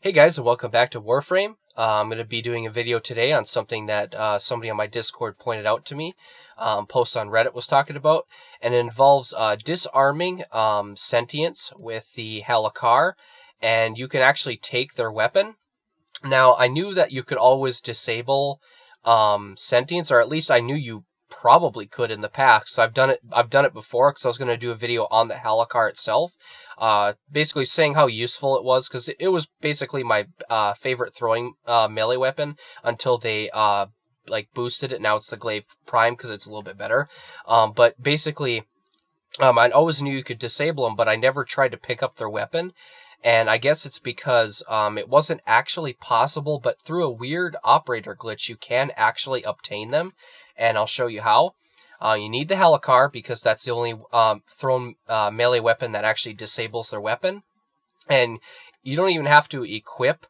Hey guys, and welcome back to Warframe. I'm going to be doing a video today on something that somebody on my Discord pointed out to me. Post on Reddit was talking about, and it involves disarming Sentients with the Halakar, and you can actually take their weapon. Now, I knew that you could always disable Sentients, or at least I knew you probably could in the past. So I've done it before because I was going to do a video on the Halakar itself. Basically saying how useful it was, because it was basically my favorite throwing melee weapon until they like boosted it. Now it's the Glaive Prime because it's a little bit better. But basically, I always knew you could disable them, but I never tried to pick up their weapon. And I guess it's because it wasn't actually possible, but through a weird operator glitch, you can actually obtain them. And I'll show you how. You need the Halakar because that's the only thrown melee weapon that actually disables their weapon. And you don't even have to equip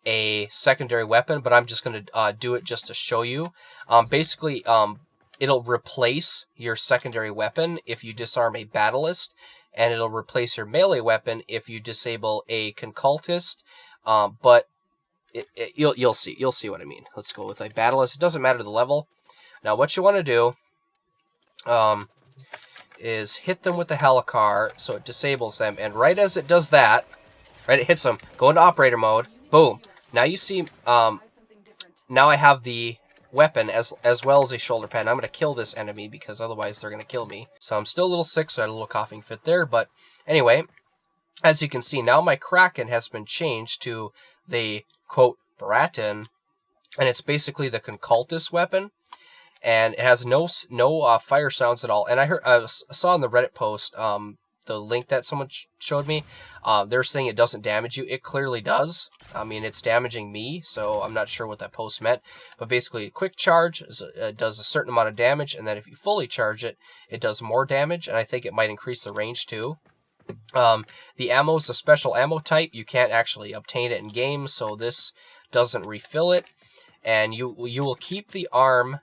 a secondary weapon, but I'm just going to do it just to show you. Basically, it'll replace your secondary weapon if you disarm a Battlist, and it'll replace your melee weapon if you disable a Concultist. But you'll see what I mean. Let's go with a Battlist. It doesn't matter the level. Now, what you want to do is hit them with the Halakar so it disables them, and right as it does that, right, it hits them, go into operator mode, boom. Now you see, now I have the weapon as well as a shoulder pad. I'm going to kill this enemy because otherwise they're going to kill me. So I'm still a little sick, so I had a little coughing fit there, but anyway, as you can see, now my Kraken has been changed to the, quote, Baratin, and it's basically the Concultist weapon. And it has no fire sounds at all. And I saw in the Reddit post, the link that someone showed me, they're saying it doesn't damage you. It clearly does. I mean, it's damaging me, so I'm not sure what that post meant. But basically, a quick charge does a certain amount of damage, and then if you fully charge it, it does more damage, and I think it might increase the range too. The ammo is a special ammo type. You can't actually obtain it in game, so this doesn't refill it. And you will keep the arm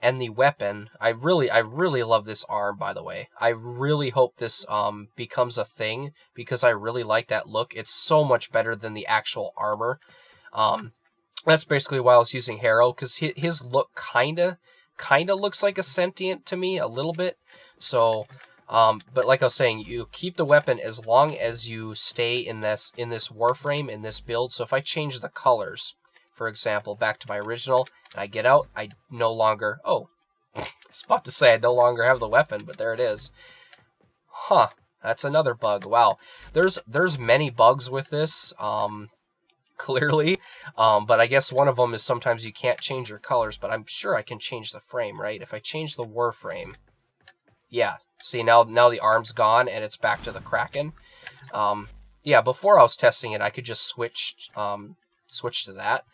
and the weapon. I really love this arm, by the way. I really hope this becomes a thing because I really like that look. It's so much better than the actual armor. That's basically why I was using Harrow, because his look kinda looks like a Sentient to me a little bit. So, but like I was saying, you keep the weapon as long as you stay in this Warframe, in this build. So if I change the colors, for example, back to my original, and I get out, I no longer, oh, I was about to say I no longer have the weapon, but there it is. Huh, that's another bug. Wow, there's many bugs with this, clearly, but I guess one of them is sometimes you can't change your colors, but I'm sure I can change the frame, right? If I change the Warframe, yeah, see, now the arm's gone, and it's back to the Kraken. Yeah, before I was testing it, I could just switch to that.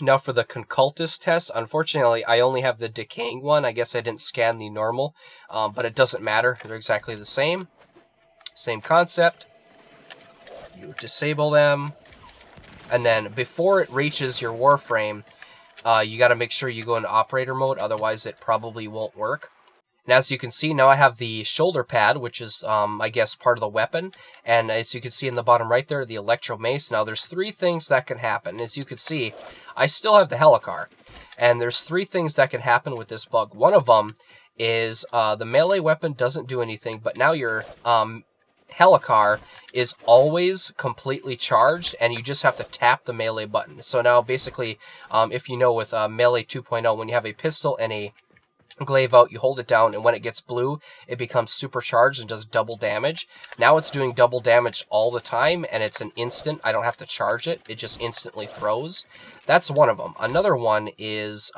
Now for the Concultist test, unfortunately, I only have the decaying one. I guess I didn't scan the normal, but it doesn't matter. They're exactly the same. Same concept. You disable them, and then before it reaches your Warframe, you got to make sure you go into operator mode, otherwise it probably won't work. And as you can see, now I have the shoulder pad, which is, I guess, part of the weapon. And as you can see in the bottom right there, the Electro Mace. Now, there's three things that can happen. As you can see, I still have the Halakar. And there's three things that can happen with this bug. One of them is the melee weapon doesn't do anything, but now your Halakar is always completely charged, and you just have to tap the melee button. So now, basically, if you know with Melee 2.0, when you have a pistol and a glaive out, you hold it down, and when it gets blue, it becomes supercharged and does double damage. Now it's doing double damage all the time, and it's an instant. I don't have to charge it. It just instantly throws. That's one of them. Another one is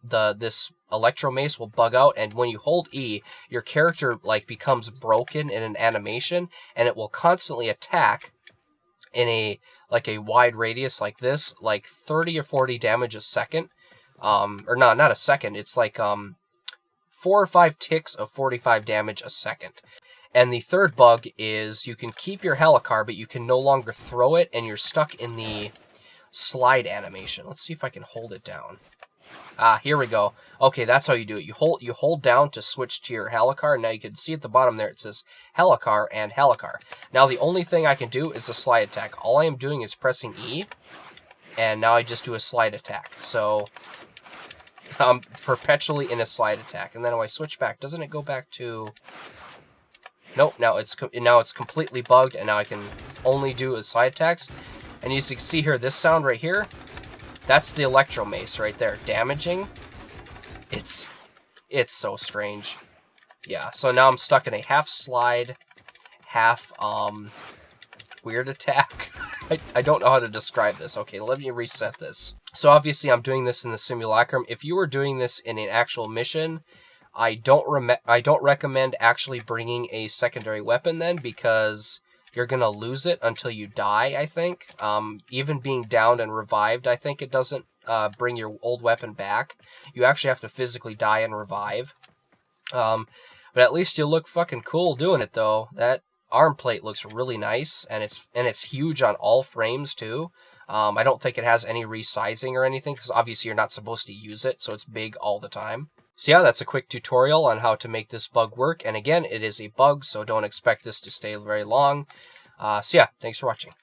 this Electro Mace will bug out, and when you hold E, your character like becomes broken in an animation, and it will constantly attack in a wide radius like this, like 30 or 40 damage a second. Or no, not a second. It's like 4 or 5 ticks of 45 damage a second. And the third bug is you can keep your Halakar, but you can no longer throw it, and you're stuck in the slide animation. Let's see if I can hold it down. Ah, here we go. Okay, that's how you do it. You hold down to switch to your Halacar. Now you can see at the bottom there it says Halacar and Halacar. Now the only thing I can do is a slide attack. All I am doing is pressing E, and now I just do a slide attack. So I'm perpetually in a slide attack. And then when I switch back, doesn't it go back to... Nope, now it's completely bugged, and now I can only do a slide attacks. And you can see here, this sound right here, that's the Electro Mace right there, damaging. It's so strange. Yeah, so now I'm stuck in a half slide, half weird attack. I don't know how to describe this. Okay, let me reset this. So obviously I'm doing this in the simulacrum. If you were doing this in an actual mission, I don't recommend actually bringing a secondary weapon then, because you're gonna lose it until you die, I think. Even being downed and revived, I think it doesn't bring your old weapon back. You actually have to physically die and revive. But at least you look fucking cool doing it, though. That arm plate looks really nice, and it's huge on all frames too. I don't think it has any resizing or anything, because obviously you're not supposed to use it, so it's big all the time. So yeah, that's a quick tutorial on how to make this bug work. And again, it is a bug, so don't expect this to stay very long. So yeah, thanks for watching.